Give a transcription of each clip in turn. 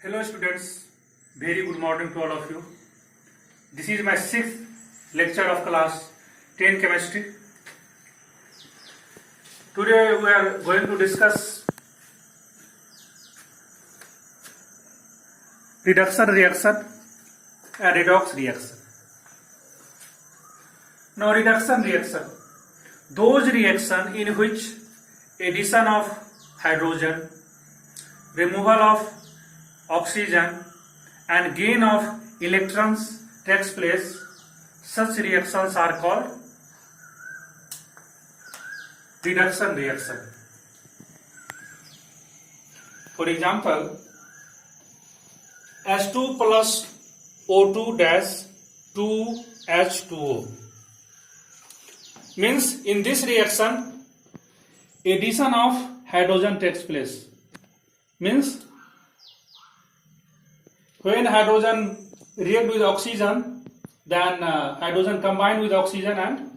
Hello students, very good morning to all of you. This is my 6th lecture of class 10 chemistry. Today we are going to discuss reduction reaction and redox reaction. Now reduction reaction, those reactions in which addition of hydrogen, removal of oxygen and gain of electrons takes place, such reactions are called reduction reaction. For example, H2 plus O2 dash 2H2O means in this reaction addition of hydrogen takes place, means when hydrogen react with oxygen, then hydrogen combine with oxygen and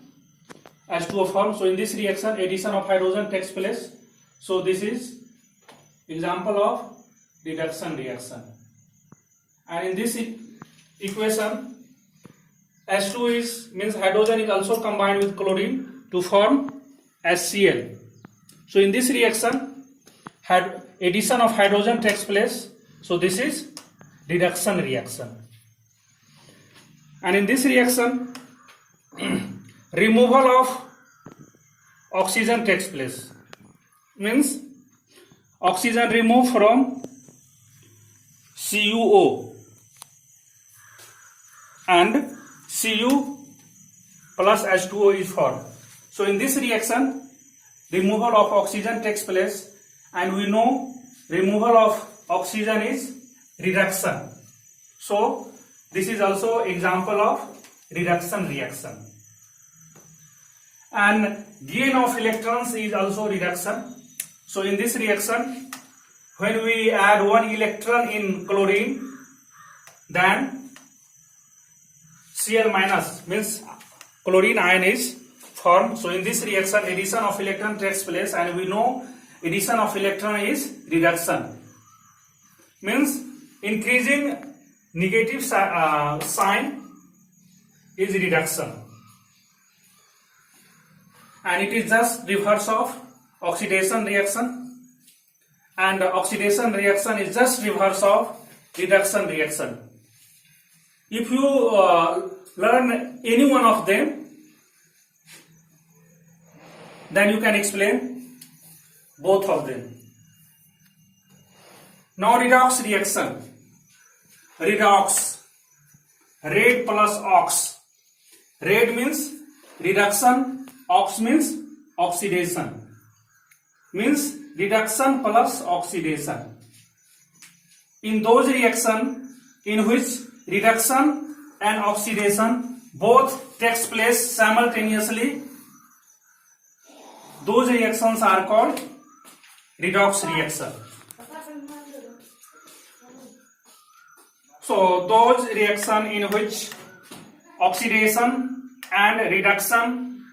H2O form. So in this reaction addition of hydrogen takes place. So this is example of reduction reaction. And in this equation H2 is means hydrogen is also combined with chlorine to form HCl. So in this reaction addition of hydrogen takes place. So this is reduction reaction. And in this reaction removal of oxygen takes place, means oxygen removed from CuO and Cu plus H2O is formed. So in this reaction removal of oxygen takes place, and we know removal of oxygen is reduction. So this is also example of reduction reaction. And gain of electrons is also reduction. So in this reaction when we add one electron in chlorine, then Cl minus means chlorine ion is formed. So in this reaction addition of electron takes place, and we know addition of electron is reduction, means increasing negative sign is reduction, and it is just reverse of oxidation reaction, and oxidation reaction is just reverse of reduction reaction. If you learn any one of them, then you can explain both of them. Now redox reaction. Redox, red plus ox. Red means reduction, ox means oxidation, means reduction plus oxidation. In those reactions in which reduction and oxidation both takes place simultaneously, those reactions are called redox reaction. So those reactions in which oxidation and reduction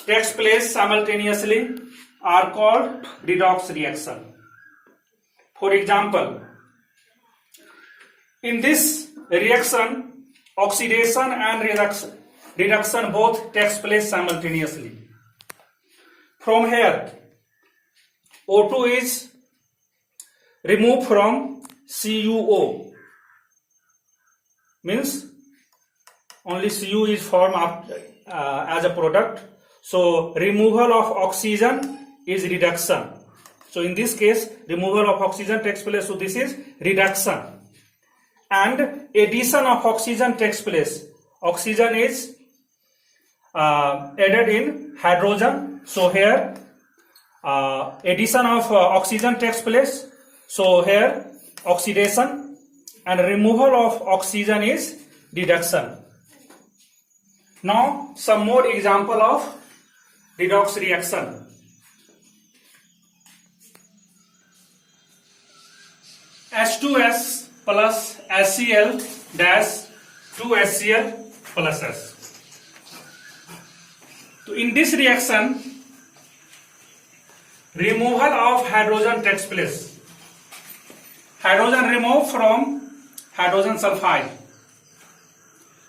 takes place simultaneously are called redox reaction. For example, in this reaction oxidation and reduction both takes place simultaneously. From here O2 is removed from CuO, means only Cu is formed as a product. So removal of oxygen is reduction. So in this case removal of oxygen takes place, so this is reduction. And addition of oxygen takes place. Oxygen is added in hydrogen. So here addition of oxygen takes place. So here oxidation, and removal of oxygen is reduction. Now some more example of redox reaction. H2S plus HCl dash 2HCl plus S. So in this reaction removal of hydrogen takes place. hydrogen removed from hydrogen sulfide.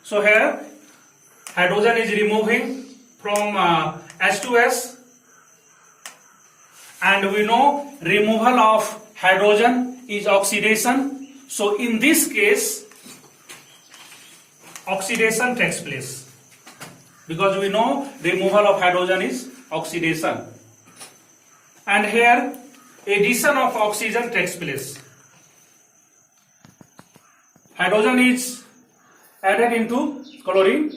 So here hydrogen is removing from H2S, and we know removal of hydrogen is oxidation. So in this case oxidation takes place, because we know removal of hydrogen is oxidation, and here addition of oxygen takes place. Hydrogen is added into chlorine,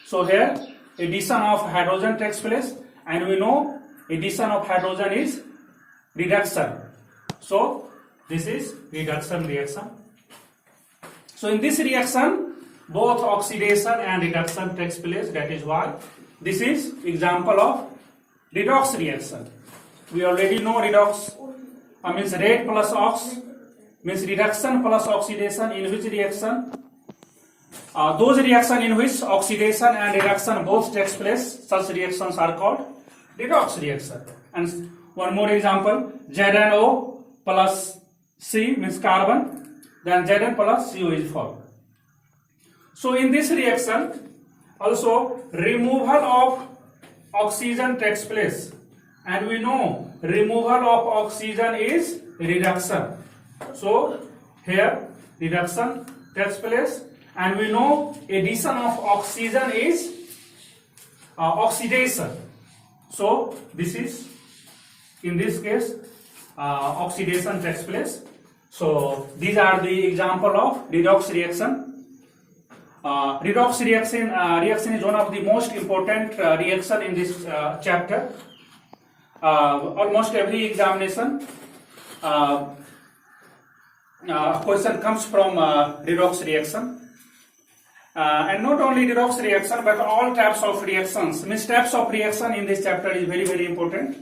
so here addition of hydrogen takes place, and we know addition of hydrogen is reduction, so this is reduction reaction. So in this reaction both oxidation and reduction takes place. That is why this is example of redox reaction. We already know redox means red plus ox means reduction plus oxidation. In which reaction? Those reactions in which oxidation and reduction both takes place, such reactions are called redox reaction. And one more example, ZnO plus C means carbon, then Zn plus CO is formed. So in this reaction also removal of oxygen takes place, and we know removal of oxygen is reduction. So here reduction takes place, and we know addition of oxygen is oxidation. So this is, in this case, oxidation takes place. So these are the example of redox reaction. Redox reaction is one of the most important reaction in this chapter. Almost every examination question comes from redox reaction. And not only redox reaction, but all types of reactions. Means types of reaction in this chapter is very, very important.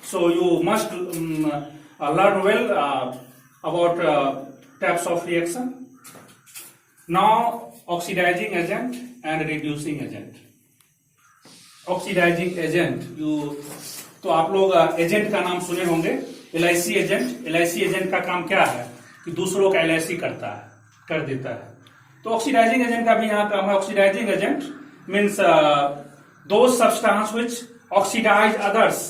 So you must learn well about types of reaction. Now oxidizing agent and reducing agent. Oxidising agent, तो आप लोग agent का नाम सुने होंगे, LIC agent. LIC agent का काम क्या है कि दूसरों का एलआईसी कर देता है। तो ऑक्सीडाइजिंग एजेंट का भी यहाँ काम है। ऑक्सीडाइजिंग एजेंट मीन्स दो substance which oxidise others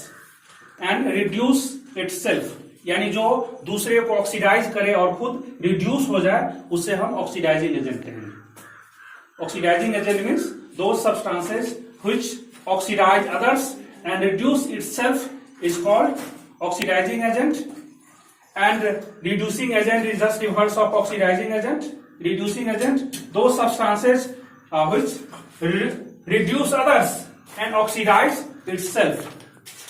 and reduce itself, यानी जो दूसरे को ऑक्सीडाइज करे और खुद रिड्यूस हो जाए, उससे हम ऑक्सीडाइजिंग एजेंट कहेंगे। ऑक्सीडाइजिंग एजेंट मीन्स दो substances which oxidize others and reduce itself is called oxidizing agent, and reducing agent is just reverse of oxidizing agent. Reducing agent, those substances which reduce others and oxidize itself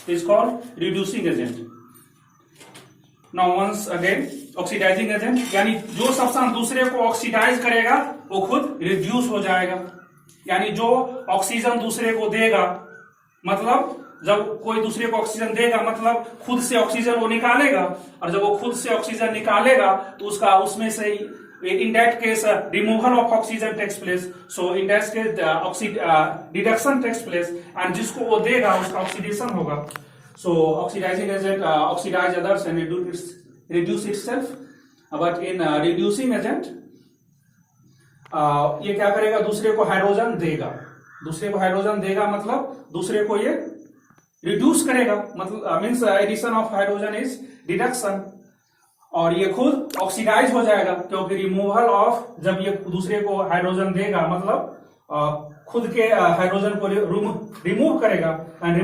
is called reducing agent. Now once again, oxidizing agent यानी जो substance दूसरे को oxidise करेगा वो खुद reduce हो जाएगा, यानी जो ऑक्सीजन दूसरे को देगा, मतलब जब कोई दूसरे को ऑक्सीजन देगा मतलब खुद से ऑक्सीजन वो निकालेगा, और जब वो खुद से ऑक्सीजन निकालेगा तो उसका उसमें से in that case removal of oxygen takes place. So in that case reduction takes place, and जिसको वो देगा उसका ऑक्सीडेशन होगा। So oxidising agent oxidise others and reduce itself, but in reducing agent ये क्या करेगा, दूसरे को हाइड्रोजन देगा। दूसरे को हाइड्रोजन देगा मतलब दूसरे को ये रिड्यूस करेगा, मतलब means addition of hydrogen is reduction, और ये खुद ऑक्सीडाइज हो जाएगा, क्योंकि रिमूवल ऑफ, जब ये दूसरे को हाइड्रोजन देगा मतलब खुद के हाइड्रोजन को रिमूव करेगा, and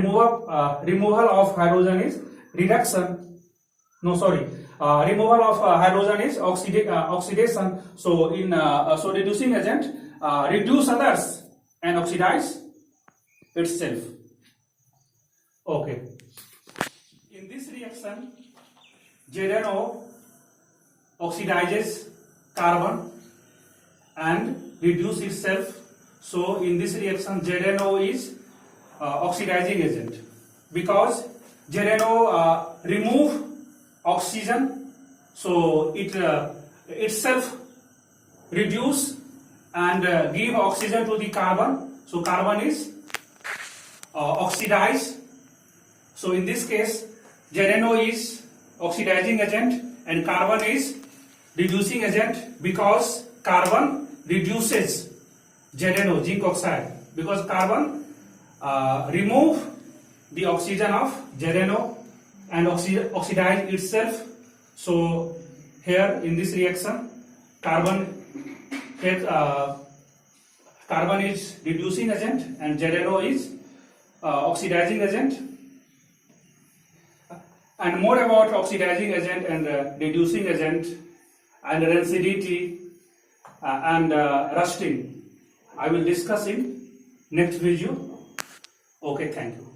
removal of hydrogen is reduction, no sorry, removal of hydrogen is oxidation. So in so reducing agent reduce others and oxidize itself. Okay, in this reaction ZnO oxidizes carbon and reduce itself. So in this reaction ZnO is oxidizing agent, because ZnO remove oxygen, so it itself reduce and give oxygen to the carbon, so carbon is oxidized. So in this case ZnO is oxidizing agent and carbon is reducing agent because carbon reduces ZNO, zinc oxide, because carbon remove the oxygen of ZNO and oxidize itself. So here in this reaction, carbon is reducing agent and ZNO is oxidizing agent. And more about oxidizing agent and reducing agent and rancidity and rusting, I will discuss in next video. Okay, thank you.